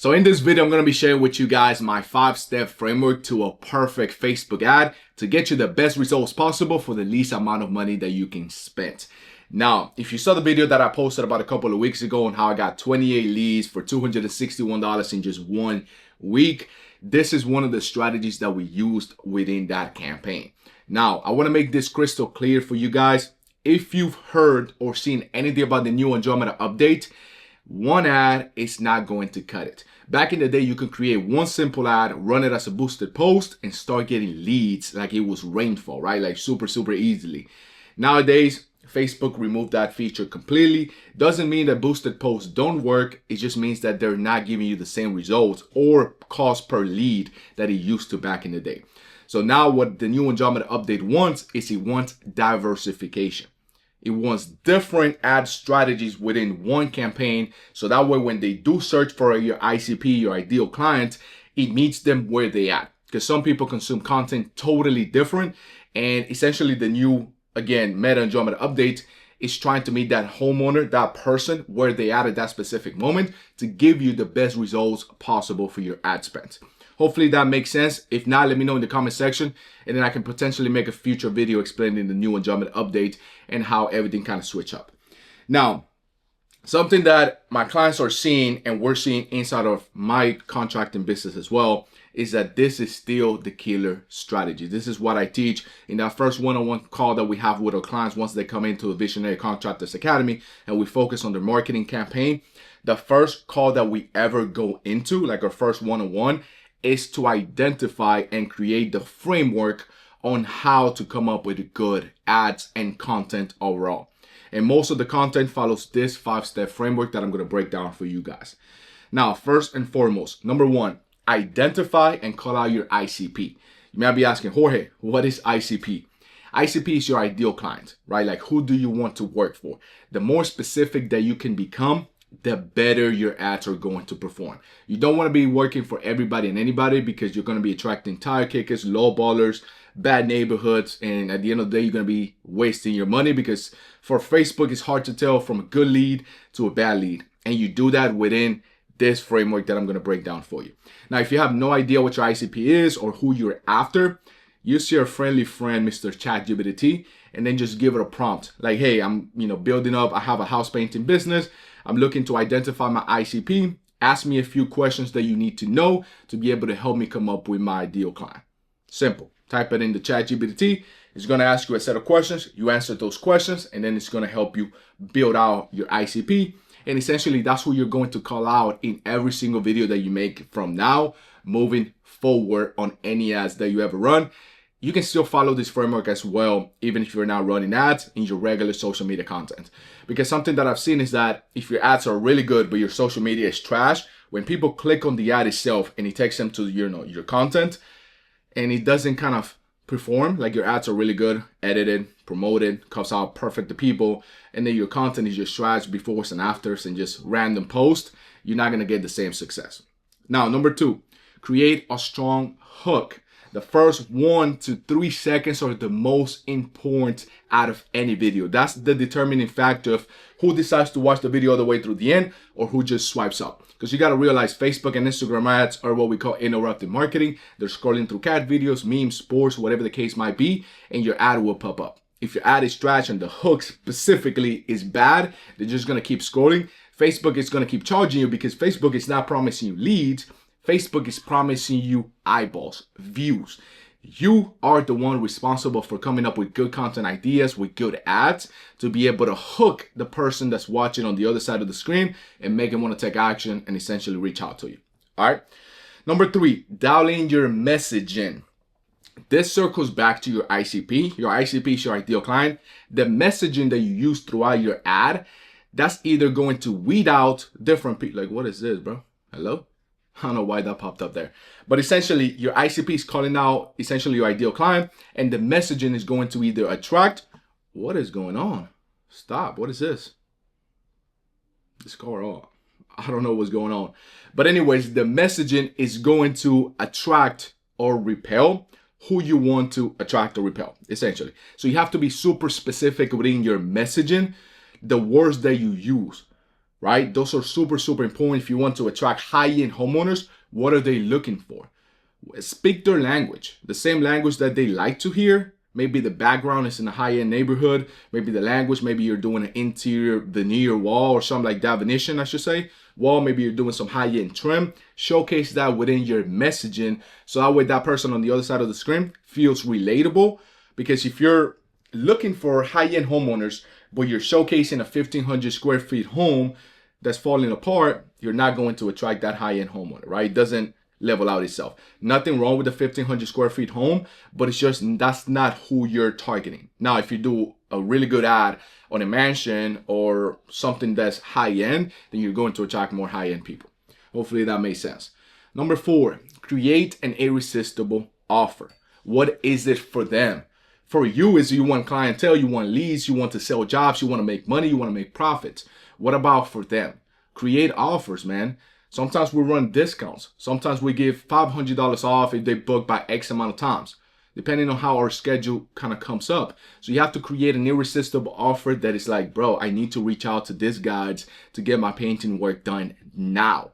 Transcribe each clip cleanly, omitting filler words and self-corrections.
So in this video, I'm going to be sharing with you guys my 5-step framework to a perfect Facebook ad to get you the best results possible for the least amount of money that you can spend. Now, if you saw the video that I posted about a couple of weeks ago on how I got 28 leads for $261 in just 1 week, this is one of the strategies that we used within that campaign. Now, I want to make this crystal clear for you guys. If you've heard or seen anything about the new Andromeda update, one ad is not going to cut it. Back in the day, you could create one simple ad, run it as a boosted post, and start getting leads like it was rainfall, right? Like super easily. Nowadays, Facebook removed that feature completely. Doesn't mean that boosted posts don't work. It just means that they're not giving you the same results or cost per lead that it used to back in the day. So now what the new Andromeda update wants is it wants diversification. It wants different ad strategies within one campaign. So that way, when they do search for your ICP, your ideal client, it meets them where they at. Because some people consume content totally different. And essentially the new, again, Meta Andromeda update is trying to meet that homeowner, that person, where they at that specific moment to give you the best results possible for your ad spend. Hopefully that makes sense. If not, let me know in the comment section, and then I can potentially make a future video explaining the new Andromeda update and how everything kind of switch up. Now, something that my clients are seeing and we're seeing inside of my contracting business as well is that this is still the killer strategy. This is what I teach in that first one-on-one call that we have with our clients once they come into the Visionary Contractors Academy and we focus on their marketing campaign. The first call that we ever go into, like our first one-on-one, is to identify and create the framework on how to come up with good ads and content overall. And most of the content follows this 5-step framework that I'm going to break down for you guys. Now, first and foremost, number one, identify and call out your ICP. You might be asking, Jorge, what is ICP? ICP is your ideal client, right? Like, who do you want to work for? The more specific that you can become, the better your ads are going to perform. You don't want to be working for everybody and anybody because you're going to be attracting tire kickers, low ballers, bad neighborhoods, and at the end of the day, you're going to be wasting your money because for Facebook, it's hard to tell from a good lead to a bad lead. And you do that within this framework that I'm going to break down for you. Now, if you have no idea what your ICP is or who you're after, use your friendly friend, Mr. ChatGPT, and then just give it a prompt. Like, hey, I'm building up, I have a house painting business. I'm looking to identify my ICP. Ask me a few questions that you need to know to be able to help me come up with my ideal client. Simple. Type it in the ChatGPT. It's going to ask you a set of questions. You answer those questions, and then it's going to help you build out your ICP. And essentially, that's who you're going to call out in every single video that you make from now moving forward on any ads that you ever run. You can still follow this framework as well, even if you're not running ads in your regular social media content. Because something that I've seen is that if your ads are really good, but your social media is trash, when people click on the ad itself and it takes them to your content and it doesn't kind of perform, like your ads are really good, edited, promoted, comes out perfect to people, and then your content is just trash befores and afters and just random posts, you're not going to get the same success. Now, number two, create a strong hook. The first 1 to 3 seconds are the most important out of any video. That's the determining factor of who decides to watch the video all the way through the end or who just swipes up. Because you got to realize Facebook and Instagram ads are what we call interrupted marketing. They're scrolling through cat videos, memes, sports, whatever the case might be, and your ad will pop up. If your ad is trash and the hook specifically is bad, they're just going to keep scrolling. Facebook is going to keep charging you because Facebook is not promising you leads. Facebook is promising you eyeballs, views. You are the one responsible for coming up with good content ideas, with good ads, to be able to hook the person that's watching on the other side of the screen and make them want to take action and essentially reach out to you. All right. Number three, dial in your messaging. This circles back to your ICP. Your ICP is your ideal client. The messaging that you use throughout your ad, that's either going to weed out different people. Like, what is this, bro? Hello? I don't know why that popped up there. But essentially, your ICP is calling out essentially your ideal client, and the messaging is going to either attract. What is going on? Stop. What is this? This car off. I don't know what's going on. But anyways, the messaging is going to attract or repel who you want to attract or repel, essentially. So you have to be super specific within your messaging, the words that you use. right? Those are super, super important if you want to attract high-end homeowners. What are they looking for? Speak their language, the same language that they like to hear. Maybe the background is in a high-end neighborhood. Maybe the language, maybe you're doing an interior veneer wall or something like that, Venetian, I should say, wall. Maybe you're doing some high-end trim. Showcase that within your messaging, so that way that person on the other side of the screen feels relatable. Because if you're looking for high-end homeowners, but you're showcasing a 1,500 square feet home that's falling apart, you're not going to attract that high-end homeowner, right? It doesn't level out itself. Nothing wrong with the 1,500 square feet home, but it's just that's not who you're targeting. Now, if you do a really good ad on a mansion or something that's high-end, then you're going to attract more high-end people. Hopefully that makes sense. Number 4, create an irresistible offer. What is it for them? For you is you want clientele, you want leads, you want to sell jobs, you want to make money, you want to make profits. What about for them? Create offers, man. Sometimes we run discounts. Sometimes we give $500 off if they book by X amount of times, depending on how our schedule kind of comes up. So you have to create an irresistible offer that is like, bro, I need to reach out to this guys to get my painting work done now,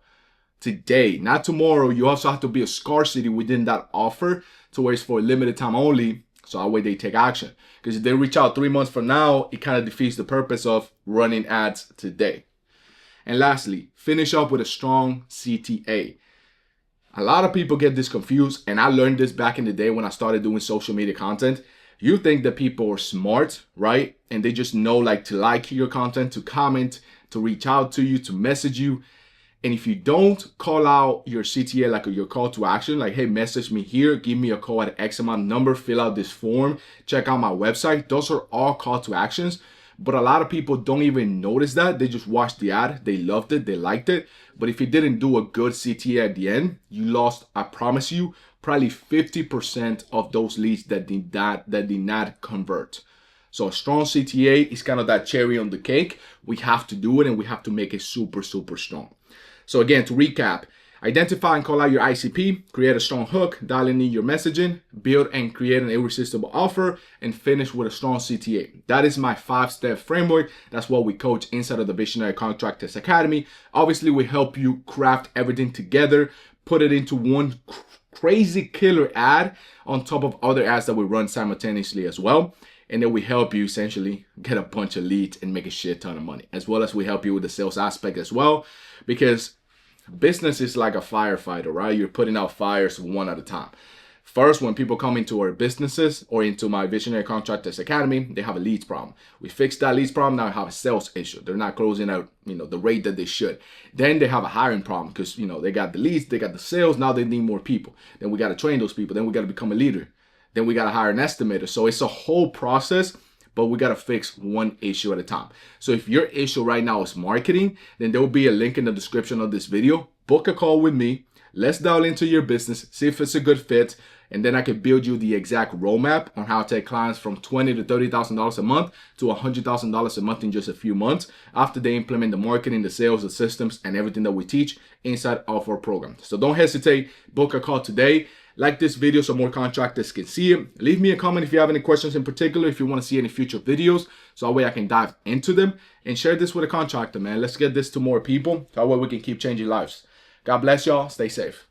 today, not tomorrow. You also have to be a scarcity within that offer to where it's for a limited time only. So that way they take action. Because if they reach out 3 months from now, it kind of defeats the purpose of running ads today. And lastly, finish up with a strong CTA. A lot of people get this confused, and I learned this back in the day when I started doing social media content. You think that people are smart, right? And they just know like to like your content, to comment, to reach out to you, to message you. And if you don't call out your CTA, like your call to action, like, hey, message me here, give me a call at X amount number, fill out this form, check out my website. Those are all call to actions. But a lot of people don't even notice that. They just watched the ad, they loved it, they liked it. But if you didn't do a good CTA at the end, you lost, I promise you, probably 50% of those leads that did not convert. So a strong CTA is kind of that cherry on the cake. We have to do it, and we have to make it super, super strong. So again, to recap, identify and call out your ICP, create a strong hook, dial in your messaging, build and create an irresistible offer, and finish with a strong CTA. That is my 5-step framework. That's what we coach inside of the Visionary Contractors Academy. Obviously, we help you craft everything together, put it into one crazy killer ad on top of other ads that we run simultaneously as well. And then we help you essentially get a bunch of leads and make a shit ton of money, as well as we help you with the sales aspect as well, because business is like a firefighter, right? You're putting out fires one at a time. First, when people come into our businesses or into my Visionary Contractors Academy, they have a leads problem. We fix that leads problem. Now they have a sales issue. They're not closing out, the rate that they should. Then they have a hiring problem because, they got the leads, they got the sales. Now they need more people. Then we got to train those people. Then we got to become a leader. Then we got to hire an estimator. So it's a whole process, but we got to fix one issue at a time. So if your issue right now is marketing, then there will be a link in the description of this video. Book a call with me. Let's dial into your business, see if it's a good fit, and then I can build you the exact roadmap on how to take clients from $20,000 to $30,000 a month to $100,000 a month in just a few months after they implement the marketing, the sales, the systems, and everything that we teach inside of our program. So don't hesitate. Book a call today. Like this video so more contractors can see it. Leave me a comment if you have any questions in particular, if you want to see any future videos, so that way I can dive into them. And share this with a contractor, man. Let's get this to more people, so that way we can keep changing lives. God bless y'all. Stay safe.